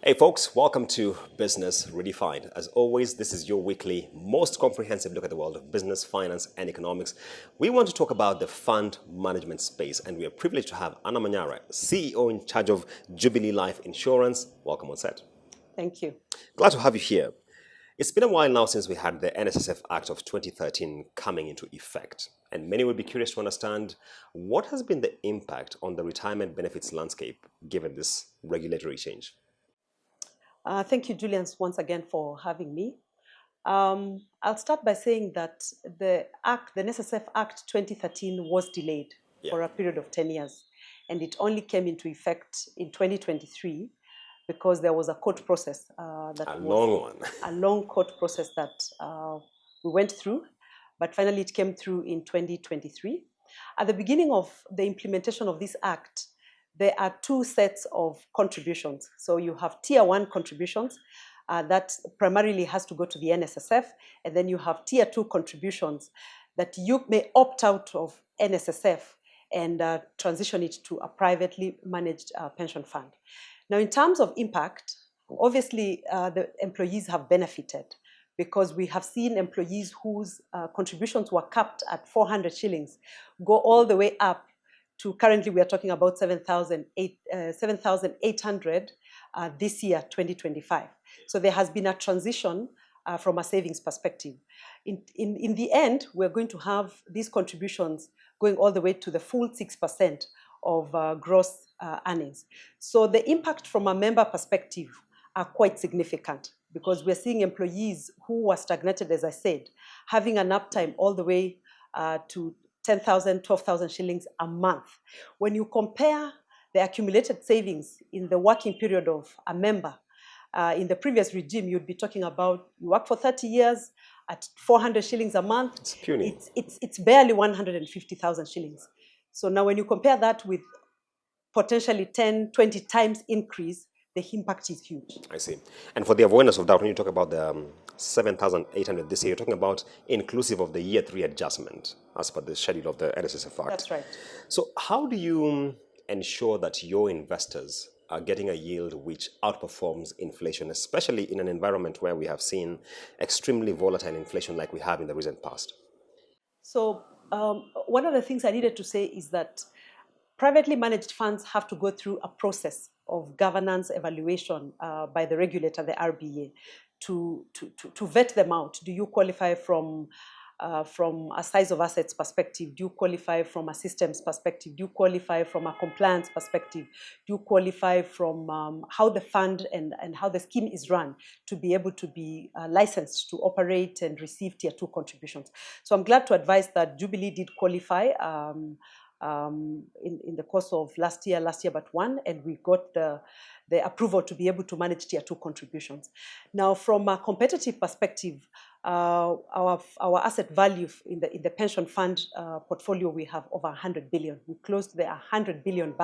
Hey folks, welcome to Business Redefined. As always, this is your weekly, most comprehensive look at the world of business, finance, and economics. We want to talk about the fund management space, and we are privileged to have Anna Manyara, CEO in charge of Jubilee Life Insurance. Welcome on set. Thank you. Glad to have you here. It's been a while now since we had the NSSF Act of 2013 coming into effect, and many will be curious to understand what has been the impact on the retirement benefits landscape given this regulatory change. Thank you, Julian, once again for having me. I'll start by saying that the NSSF Act 2013 was delayed for a period of 10 years, and it only came into effect in 2023 because there was a court process a long court process that we went through, but finally it came through in 2023. At the beginning of the implementation of this act, there are two sets of contributions. So you have tier one contributions that primarily has to go to the NSSF, and then you have tier two contributions that you may opt out of NSSF and transition it to a privately managed pension fund. Now, in terms of impact, obviously the employees have benefited because we have seen employees whose contributions were capped at 400 shillings go all the way up to currently we are talking about 7,800 this year, 2025. So there has been a transition from a savings perspective. In the end, we're going to have these contributions going all the way to the full 6% of gross earnings. So the impact from a member perspective are quite significant because we're seeing employees who were stagnated, as I said, having an uptime all the way to 10,000, 12,000 shillings a month. When you compare the accumulated savings in the working period of a member, in the previous regime, you'd be talking about you work for 30 years at 400 shillings a month. It's puny. It's barely 150,000 shillings. So now when you compare that with potentially 10, 20 times increase, the impact is huge. I see. And for the avoidance of doubt, when you talk about the 7,800 this year, you're talking about inclusive of the year 3 adjustment as per the schedule of the NSSF Act. That's right. So how do you ensure that your investors are getting a yield which outperforms inflation, especially in an environment where we have seen extremely volatile inflation like we have in the recent past? So one of the things I needed to say is that privately managed funds have to go through a process of governance evaluation by the regulator, the RBA, to vet them out. Do you qualify from a size of assets perspective? Do you qualify from a systems perspective? Do you qualify from a compliance perspective? Do you qualify from how the fund and how the scheme is run to be able to be licensed to operate and receive tier 2 contributions? So I'm glad to advise that Jubilee did qualify in the course of last year but one, and we got the approval to be able to manage tier 2 contributions. Now, from a competitive perspective, our asset value in the pension fund portfolio, we have over 100 billion. We closed the 100 billion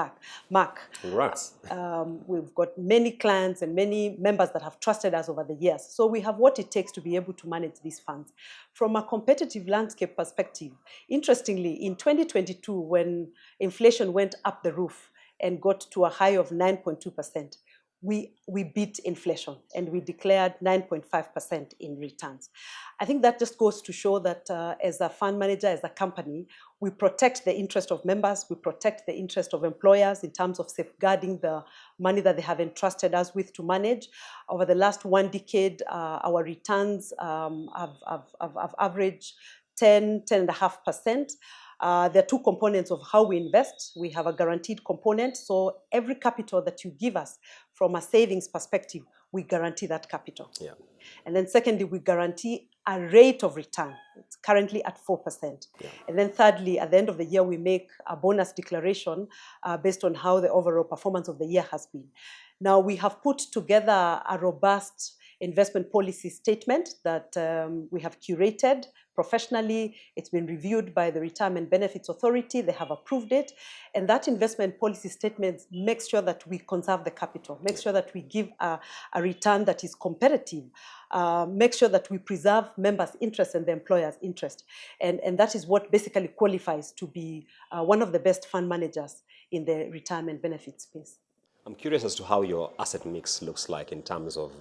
mark. Congrats. We've got many clients and many members that have trusted us over the years. So we have what it takes to be able to manage these funds. From a competitive landscape perspective, interestingly, in 2022, when inflation went up the roof and got to a high of 9.2%, we beat inflation and we declared 9.5% in returns. I think that just goes to show that as a fund manager, as a company, we protect the interest of members, we protect the interest of employers in terms of safeguarding the money that they have entrusted us with to manage. Over the last 1 decade, our returns have averaged 10.5%. There are two components of how we invest. We have a guaranteed component. So every capital that you give us from a savings perspective, we guarantee that capital. Yeah. And then secondly, we guarantee a rate of return. It's currently at 4%. Yeah. And then thirdly, at the end of the year, we make a bonus declaration based on how the overall performance of the year has been. Now, we have put together a robust investment policy statement that we have curated professionally. It's been reviewed by the Retirement Benefits Authority. They have approved it. And that investment policy statement makes sure that we conserve the capital, makes sure that we give a return that is competitive, make sure that we preserve members' interest and the employer's interest. And that is what basically qualifies to be one of the best fund managers in the retirement benefit space. I'm curious as to how your asset mix looks like in terms of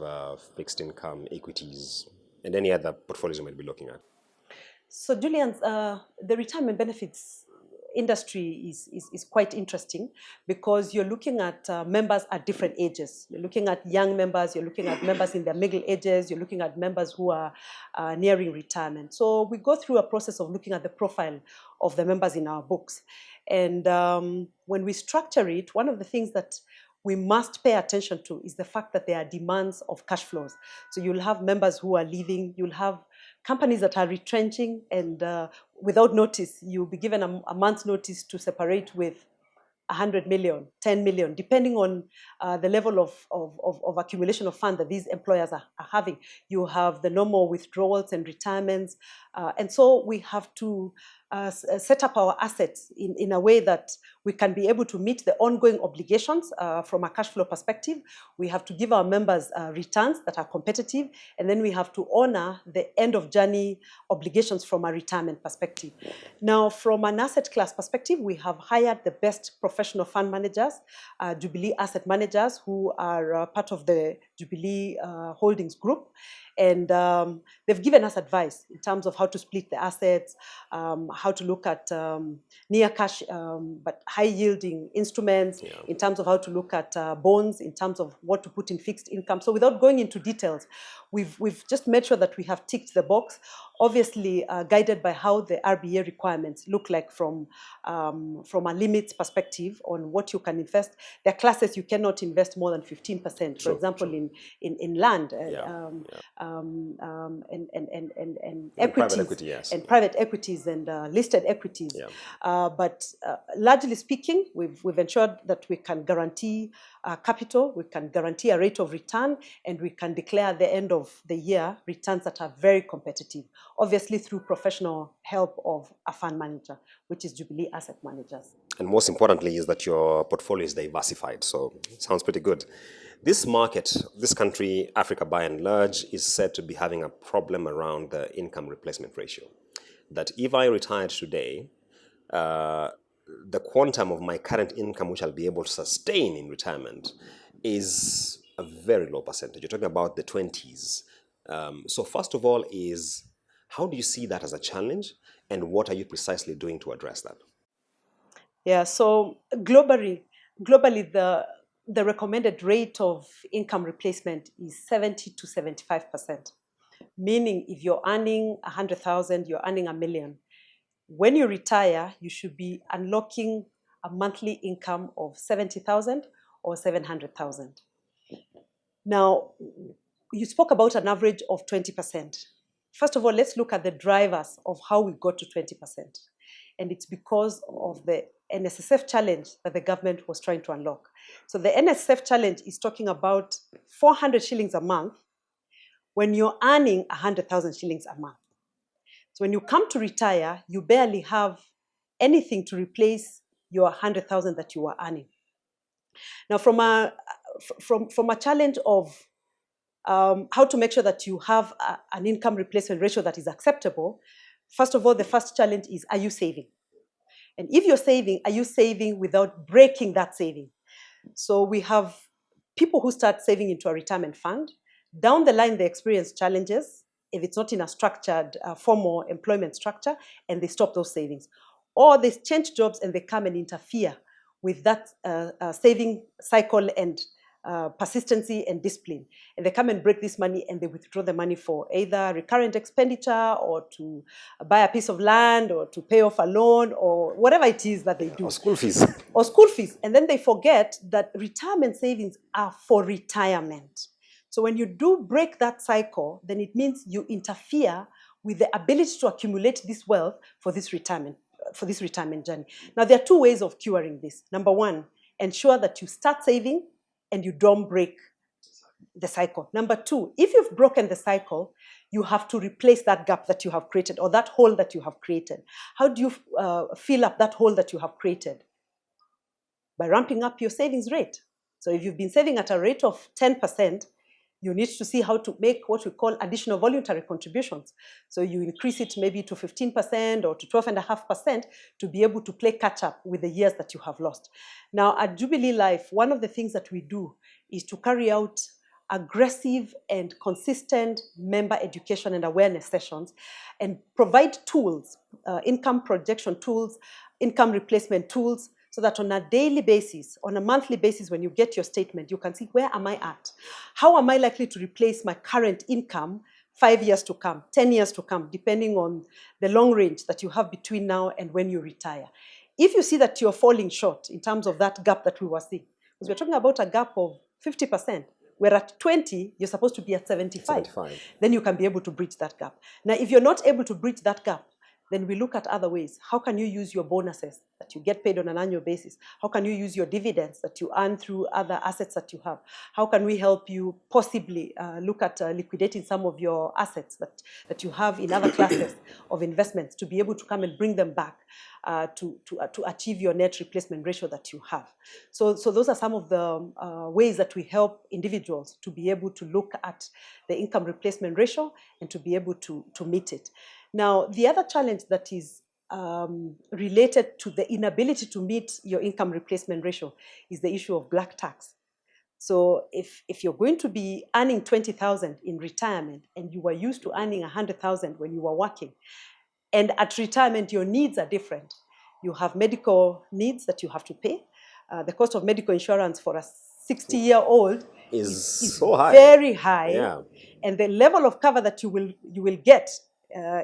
fixed income, equities, and any other portfolios you might be looking at. So, Julian, the retirement benefits industry is quite interesting because you're looking at members at different ages. You're looking at young members, you're looking at members in their middle ages, you're looking at members who are nearing retirement. So we go through a process of looking at the profile of the members in our books. And when we structure it, one of the things that we must pay attention to is the fact that there are demands of cash flows. So you'll have members who are leaving, you'll have companies that are retrenching, and without notice, you'll be given a month's notice to separate with 100 million, 10 million, depending on the level of accumulation of funds that these employers are having. You have the normal withdrawals and retirements. And so we have to set up our assets in a way that we can be able to meet the ongoing obligations from a cash flow perspective. We have to give our members returns that are competitive, and then we have to honor the end of journey obligations from a retirement perspective. Now, from an asset class perspective, we have hired the best professional fund managers, Jubilee asset managers, who are part of the Jubilee Holdings Group. And they've given us advice in terms of how to split the assets, how to look at near cash but high yielding instruments, in terms of how to look at bonds, in terms of what to put in fixed income. So without going into details, we've just made sure that we have ticked the box, obviously guided by how the RBA requirements look like from a limits perspective on what you can invest. There are classes you cannot invest more than 15%, for example, in land. And equities, private equity, yes. and private equities and listed equities. But largely speaking, we've ensured that we can guarantee capital, we can guarantee a rate of return, and we can declare at the end of the year returns that are very competitive, obviously through professional help of a fund manager, which is Jubilee Asset Managers. And most importantly is that your portfolio is diversified, so it sounds pretty good. This market, this country, Africa by and large, is said to be having a problem around the income replacement ratio. That if I retired today, the quantum of my current income which I'll be able to sustain in retirement is a very low percentage. You're talking about the 20s. So first of all is, how do you see that as a challenge, and what are you precisely doing to address that? Yeah, so globally the recommended rate of income replacement is 70 to 75%. Meaning if you're earning 100,000, you're earning $1 million. When you retire, you should be unlocking a monthly income of 70,000 or 700,000. Now, you spoke about an average of 20%. First of all, let's look at the drivers of how we got to 20%. And it's because of the NSSF challenge that the government was trying to unlock. So the NSSF challenge is talking about 400 shillings a month when you're earning 100,000 shillings a month. So when you come to retire, you barely have anything to replace your 100,000 that you are earning. Now, from a challenge of how to make sure that you have an income replacement ratio that is acceptable, first of all, the first challenge is, are you saving? And if you're saving, are you saving without breaking that saving? So we have people who start saving into a retirement fund. Down the line, they experience challenges if it's not in a structured formal employment structure, and they stop those savings. Or they change jobs and they come and interfere with that saving cycle and persistency and discipline. And they come and break this money and they withdraw the money for either recurrent expenditure or to buy a piece of land or to pay off a loan or whatever it is that they do. Or school fees. Or school fees. And then they forget that retirement savings are for retirement. So when you do break that cycle, then it means you interfere with the ability to accumulate this wealth for this retirement journey. Now, there are two ways of curing this. Number one, ensure that you start saving and you don't break the cycle. Number two, if you've broken the cycle, you have to replace that gap that you have created or that hole that you have created. How do you fill up that hole that you have created? By ramping up your savings rate. So if you've been saving at a rate of 10%, You need to see how to make what we call additional voluntary contributions. So you increase it maybe to 15% or to 12.5% to be able to play catch up with the years that you have lost. Now, at Jubilee Life, one of the things that we do is to carry out aggressive and consistent member education and awareness sessions and provide tools, income projection tools, income replacement tools, so that on a daily basis, on a monthly basis, when you get your statement, you can see, where am I at? How am I likely to replace my current income 5 years to come, 10 years to come, depending on the long range that you have between now and when you retire. If you see that you're falling short in terms of that gap that we were seeing, because we're talking about a gap of 50%, where at 20, you're supposed to be at 75. Then you can be able to bridge that gap. Now, if you're not able to bridge that gap, then we look at other ways. How can you use your bonuses that you get paid on an annual basis? How can you use your dividends that you earn through other assets that you have? How can we help you possibly look at liquidating some of your assets that you have in other classes of investments to be able to come and bring them back to achieve your net replacement ratio that you have? So those are some of the ways that we help individuals to be able to look at the income replacement ratio and to be able to meet it. Now, the other challenge that is related to the inability to meet your income replacement ratio is the issue of black tax. So if you're going to be earning 20,000 in retirement and you were used to earning 100,000 when you were working, and at retirement your needs are different. You have medical needs that you have to pay. The cost of medical insurance for a 60-year-old is so high, very high, yeah. And the level of cover that you will get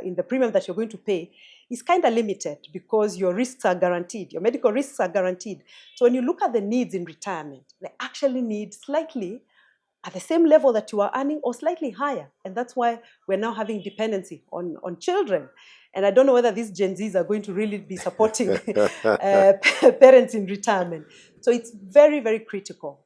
in the premium that you're going to pay is kind of limited because your risks are guaranteed, your medical risks are guaranteed. So when you look at the needs in retirement, they actually need slightly at the same level that you are earning or slightly higher. And that's why we're now having dependency on children. And I don't know whether these Gen Zs are going to really be supporting parents in retirement. So it's very, very critical,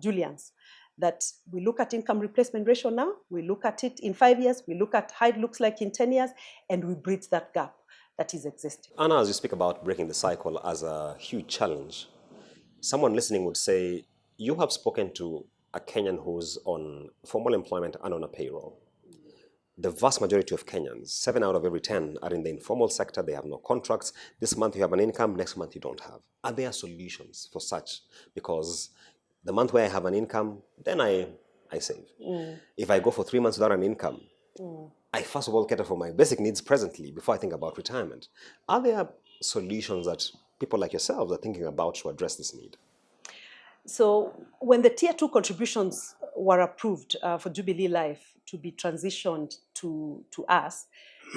Julians, that we look at income replacement ratio now, we look at it in 5 years, we look at how it looks like in 10 years, and we bridge that gap that is existing. Anna, as you speak about breaking the cycle as a huge challenge, someone listening would say, you have spoken to a Kenyan who's on formal employment and on a payroll. The vast majority of Kenyans, 7 out of every 10, are in the informal sector. They have no contracts. This month you have an income, next month you don't have. Are there solutions for such? Because the month where I have an income, then I save. If I go for 3 months without an income, I first of all cater for my basic needs presently before I think about retirement. Are there solutions that people like yourselves are thinking about to address this need? So when the Tier 2 contributions were approved for Jubilee Life to be transitioned to us,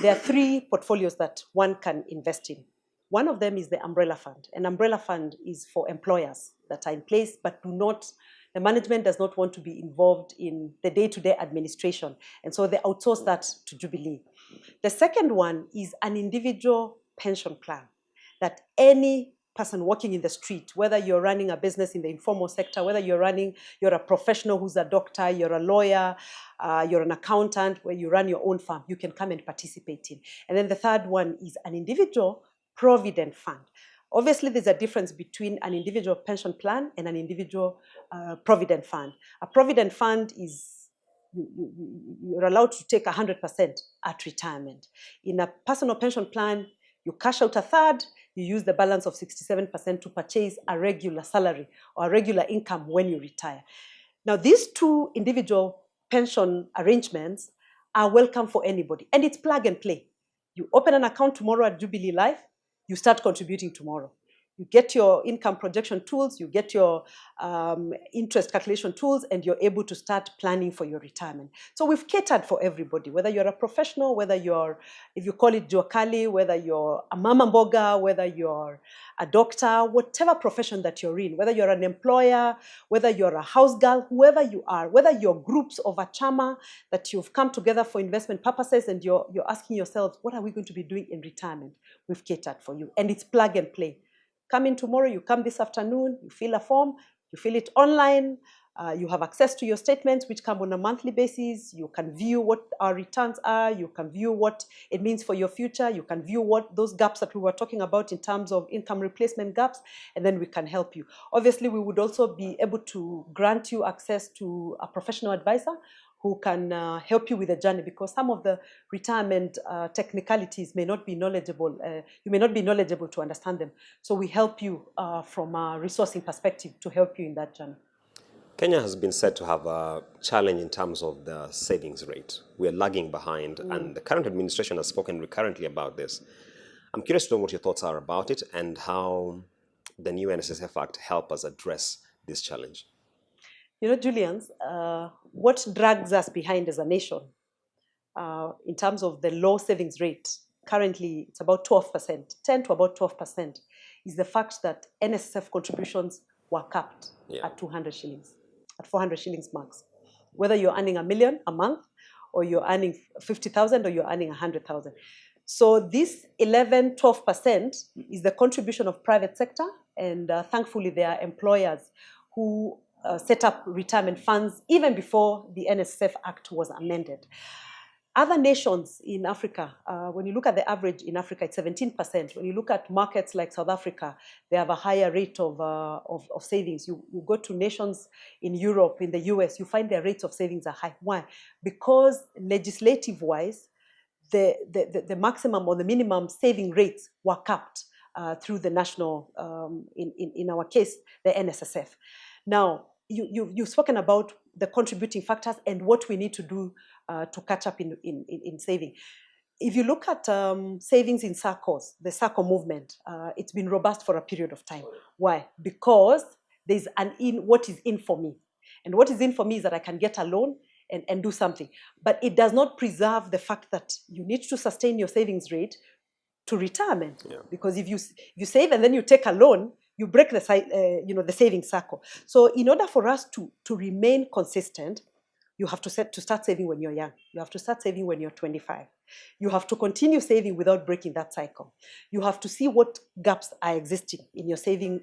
there are 3 portfolios that one can invest in. One of them is the umbrella fund. An umbrella fund is for employers that are in place but the management does not want to be involved in the day-to-day administration. And so they outsource that to Jubilee. The second one is an individual pension plan that any person working in the street, whether you're running a business in the informal sector, whether you're a professional who's a doctor, you're a lawyer, you're an accountant, where you run your own firm, you can come and participate in. And then the third one is an individual provident fund. Obviously, there's a difference between an individual pension plan and an individual provident fund. A provident fund is you're allowed to take 100% at retirement. In a personal pension plan, you cash out a third, you use the balance of 67% to purchase a regular salary or a regular income when you retire. Now, these 2 individual pension arrangements are welcome for anybody, and it's plug and play. You open an account tomorrow at Jubilee Life, you start contributing tomorrow. You get your income projection tools, you get your interest calculation tools, and you're able to start planning for your retirement. So we've catered for everybody, whether you're a professional, whether if you call it Juakali, whether you're a mama mboga, whether you're a doctor, whatever profession that you're in, whether you're an employer, whether you're a house girl, whoever you are, whether you're groups of a chama that you've come together for investment purposes and you're asking yourselves, what are we going to be doing in retirement? We've catered for you, and it's plug and play. Come in tomorrow, you come this afternoon, you fill a form, you fill it online, You have access to your statements, which come on a monthly basis. You can view what our returns are. You can view what it means for your future. You can view what those gaps that we were talking about in terms of income replacement gaps, and then we can help you. Obviously, we would also be able to grant you access to a professional advisor who can help you with the journey, because some of the retirement technicalities may not be knowledgeable. You may not be knowledgeable to understand them. So we help you from a resourcing perspective to help you in that journey. Kenya has been said to have a challenge in terms of the savings rate. We are lagging behind, and the current administration has spoken recurrently about this. I'm curious to know what your thoughts are about it and how the new NSSF Act help us address this challenge. You know, Julians, what drags us behind as a nation in terms of the low savings rate, currently it's about 12%, 10 to about 12%, is the fact that NSSF contributions were capped at 200 shillings, at 400 shillings max. Whether you're earning $1 million a month, or you're earning 50,000, or you're earning 100,000. So this 11, 12% is the contribution of private sector, and thankfully there are employers who set up retirement funds even before the NSSF Act was amended. Other nations in Africa, when you look at the average in Africa, it's 17%. When you look at markets like South Africa, they have a higher rate of savings. You go to nations in Europe, in the US, you find their rates of savings are high. Why? Because legislative-wise, the maximum or the minimum saving rates were capped through the national, in our case, the NSSF. Now, you've spoken about the contributing factors and what we need to do to catch up in saving. If you look at savings in SACCOs, the SACCO movement, it's been robust for a period of time. Why? Because there's what is in for me. And what is in for me is that I can get a loan and do something. But it does not preserve the fact that you need to sustain your savings rate to retirement. Yeah. Because if you save and then you take a loan, you break the savings cycle. So in order for us to remain consistent, you have to start saving when you're young. You have to start saving when you're 25. You have to continue saving without breaking that cycle. You have to see what gaps are existing in your saving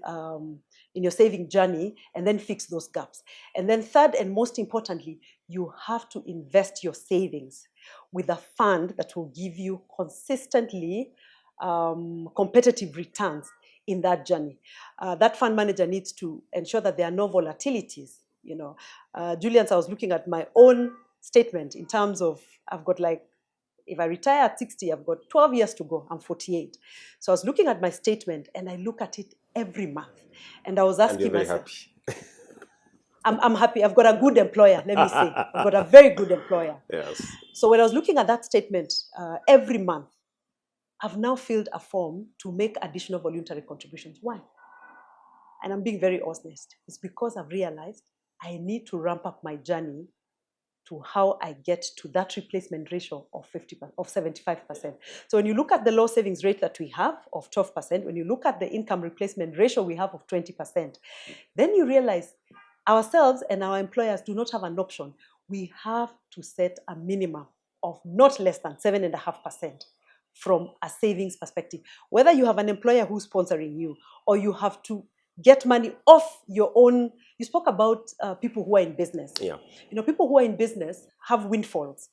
journey, and then fix those gaps. And then third, and most importantly, you have to invest your savings with a fund that will give you consistently competitive returns in that journey. That fund manager needs to ensure that there are no volatilities. You know, Julian, I was looking at my own statement in terms of, I've got if I retire at 60, I've got 12 years to go. I'm 48. So I was looking at my statement, and I look at it every month. And I was asking myself, happy. I'm happy. I've got a good employer, let me say. I've got a very good employer. Yes. So when I was looking at that statement every month, I've now filled a form to make additional voluntary contributions. Why? And I'm being very honest. It's because I've realized I need to ramp up my journey to how I get to that replacement ratio of 75%. So when you look at the low savings rate that we have of 12%, when you look at the income replacement ratio we have of 20%, then you realize ourselves and our employers do not have an option. We have to set a minimum of not less than 7.5%. From a savings perspective, whether you have an employer who's sponsoring you, or you have to get money off your own. You spoke about people who are in business. Yeah. You know, people who are in business have windfalls.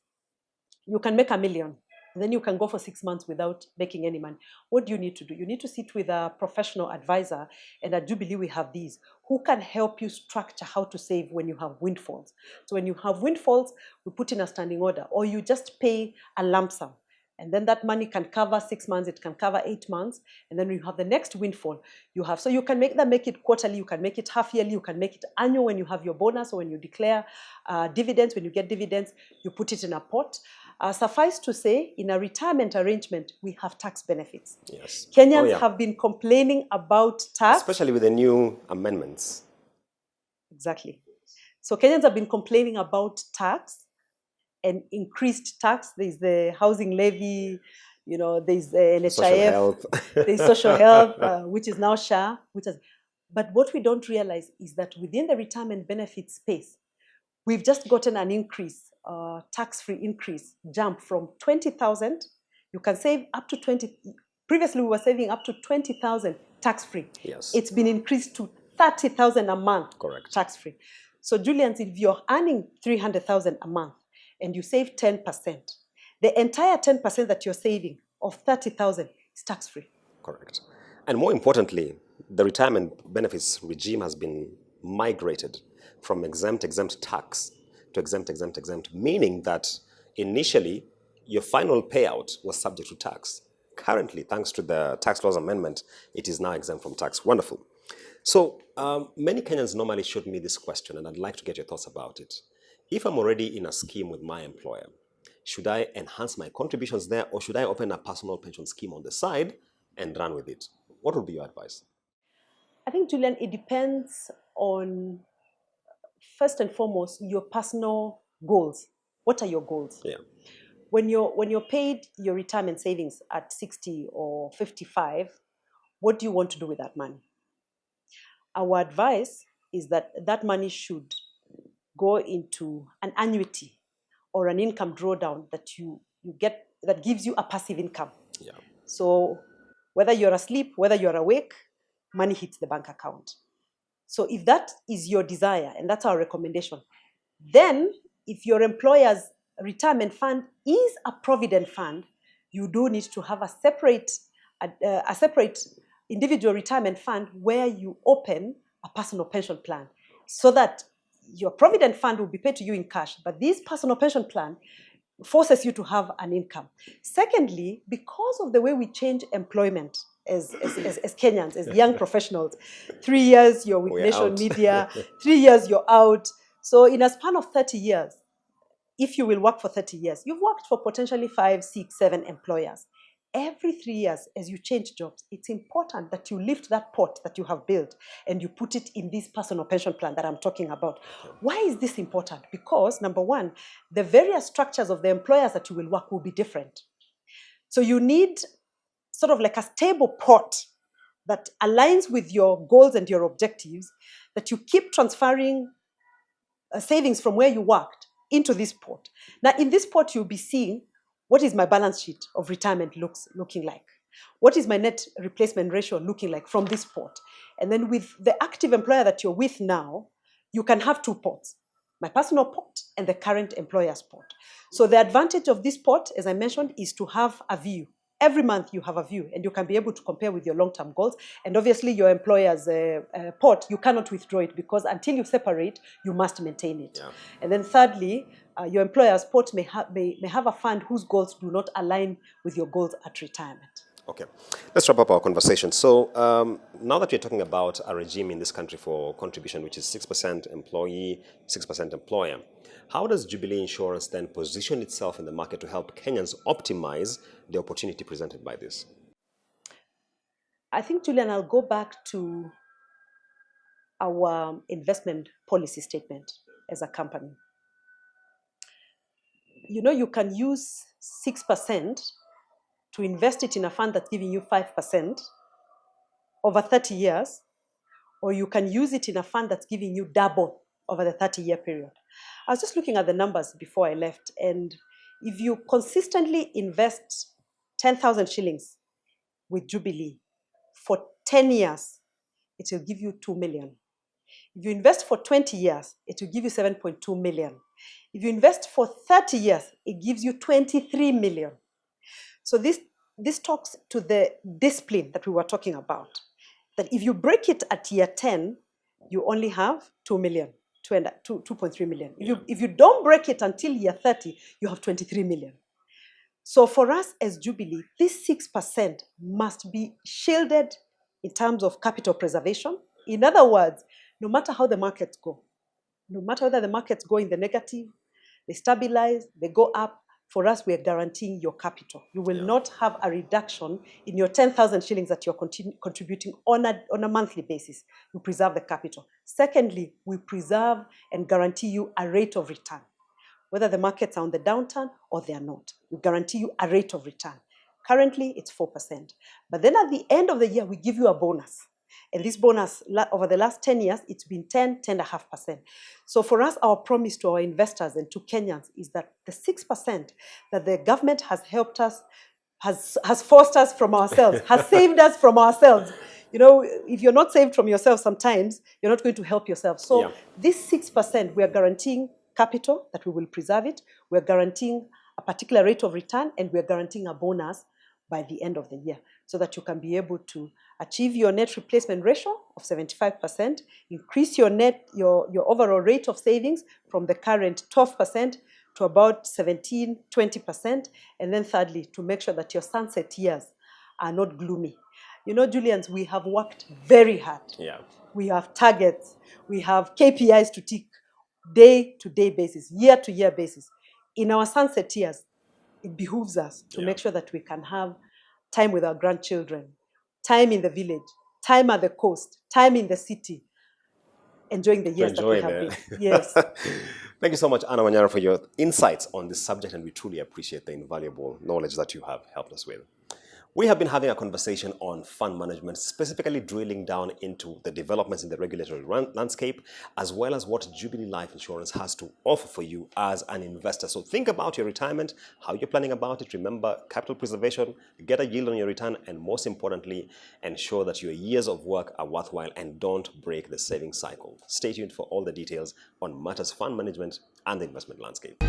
You can make $1 million, and then you can go for 6 months without making any money. What do you need to do? You need to sit with a professional advisor, and at Jubilee we have these who can help you structure how to save when you have windfalls. So when you have windfalls, we put in a standing order, or you just pay a lump sum. And then that money can cover 6 months, it can cover 8 months, and then you have the next windfall you have. So you can make it quarterly, you can make it half yearly, you can make it annual when you have your bonus, or when you declare dividends. When you get dividends, you put it in a pot. Suffice to say, in a retirement arrangement, we have tax benefits. Yes. Kenyans have been complaining about tax. Especially with the new amendments. Exactly. So Kenyans have been complaining about tax. And increased tax. There's the housing levy, you know, there's the NHIF, there's social health, which is now SHA. But what we don't realize is that within the retirement benefit space, we've just gotten an increase, tax-free increase, jump from 20,000. You can save up to 20. Previously, we were saving up to 20,000 tax-free. Yes. It's been increased to 30,000 a month. Correct. Tax-free. So Julian, if you're earning 300,000 a month and you save 10%, the entire 10% that you're saving of 30,000 is tax-free. Correct. And more importantly, the retirement benefits regime has been migrated from exempt tax to exempt, meaning that initially your final payout was subject to tax. Currently, thanks to the tax laws amendment, it is now exempt from tax. Wonderful. So many Kenyans normally shoot me this question, and I'd like to get your thoughts about it. If I'm already in a scheme with my employer, should I enhance my contributions there, or should I open a personal pension scheme on the side and run with it? What would be your advice? I think, Julian, it depends on, first and foremost, your personal goals. What are your goals? Yeah. When you're paid your retirement savings at 60 or 55, what do you want to do with that money? Our advice is that that money should go into an annuity or an income drawdown that you get that gives you a passive income. Yeah. So whether you're asleep, whether you're awake, money hits the bank account. So if that is your desire, and that's our recommendation, then if your employer's retirement fund is a provident fund, you do need to have a separate individual retirement fund where you open a personal pension plan, so that your provident fund will be paid to you in cash, but this personal pension plan forces you to have an income. Secondly, because of the way we change employment as Kenyans, as young professionals, 3 years you're with Nation Media, 3 years you're out. So in a span of 30 years, if you will work for 30 years, you've worked for potentially 5, 6, 7 employers. Every 3 years, as you change jobs, it's important that you lift that pot that you have built and you put it in this personal pension plan that I'm talking about. Why is this important? Because, number one, the various structures of the employers that you will work will be different. So you need sort of like a stable pot that aligns with your goals and your objectives, that you keep transferring savings from where you worked into this pot. Now, in this pot, you'll be seeing, what is my balance sheet of retirement looking like? What is my net replacement ratio looking like from this pot? And then with the active employer that you're with now, you can have 2 pots, my personal pot and the current employer's pot. So the advantage of this pot, as I mentioned, is to have a view. Every month you have a view, and you can be able to compare with your long-term goals. And obviously your employer's pot, you cannot withdraw it, because until you separate, you must maintain it. Yeah. And then thirdly, your employer's pot may have a fund whose goals do not align with your goals at retirement. Okay, let's wrap up our conversation. So now that we're talking about a regime in this country for contribution, which is 6% employee, 6% employer, how does Jubilee Insurance then position itself in the market to help Kenyans optimize the opportunity presented by this? I think, Julian, I'll go back to our investment policy statement as a company. You know, you can use 6% to invest it in a fund that's giving you 5% over 30 years, or you can use it in a fund that's giving you double over the 30-year period. I was just looking at the numbers before I left, and if you consistently invest 10,000 shillings with Jubilee for 10 years, it will give you 2 million. If you invest for 20 years, it will give you 7.2 million. If you invest for 30 years, it gives you 23 million. So this talks to the discipline that we were talking about, that if you break it at year 10, you only have 2 million, 2.3 million. If you don't break it until year 30, you have 23 million. So for us as Jubilee, this 6% must be shielded in terms of capital preservation. In other words, no matter how the markets go, no matter whether the markets go in the negative, they stabilize, they go up, for us, we are guaranteeing your capital. You will not have a reduction in your 10,000 shillings that you're contributing on a monthly basis. You preserve the capital. Secondly, we preserve and guarantee you a rate of return. Whether the markets are on the downturn or they are not, we guarantee you a rate of return. Currently, it's 4%. But then at the end of the year, we give you a bonus. And this bonus, over the last 10 years, it's been 10.5%. So for us, our promise to our investors and to Kenyans is that the 6% that the government has helped us, has forced us from ourselves, has saved us from ourselves, if you're not saved from yourself, sometimes you're not going to help yourself. So Yeah. this 6%, we are guaranteeing capital, that we will preserve it. We're guaranteeing a particular rate of return, and we're guaranteeing a bonus by the end of the year, so that you can be able to achieve your net replacement ratio of 75%, increase your overall rate of savings from the current 12% to about 17, 20%, and then thirdly, to make sure that your sunset years are not gloomy. Julians, we have worked very hard. Yeah. We have targets, we have KPIs to tick, day-to-day basis, year-to-year basis. In our sunset years, it behooves us to make sure that we can have time with our grandchildren, time in the village, time at the coast, time in the city, enjoying the years that we have been. Yes. Thank you so much, Anna Wanyara, for your insights on this subject, and we truly appreciate the invaluable knowledge that you have helped us with. We have been having a conversation on fund management, specifically drilling down into the developments in the regulatory landscape, as well as what Jubilee Life Insurance has to offer for you as an investor. So think about your retirement, how you're planning about it. Remember, capital preservation, get a yield on your return, and most importantly, ensure that your years of work are worthwhile and don't break the saving cycle. Stay tuned for all the details on matters fund management and the investment landscape.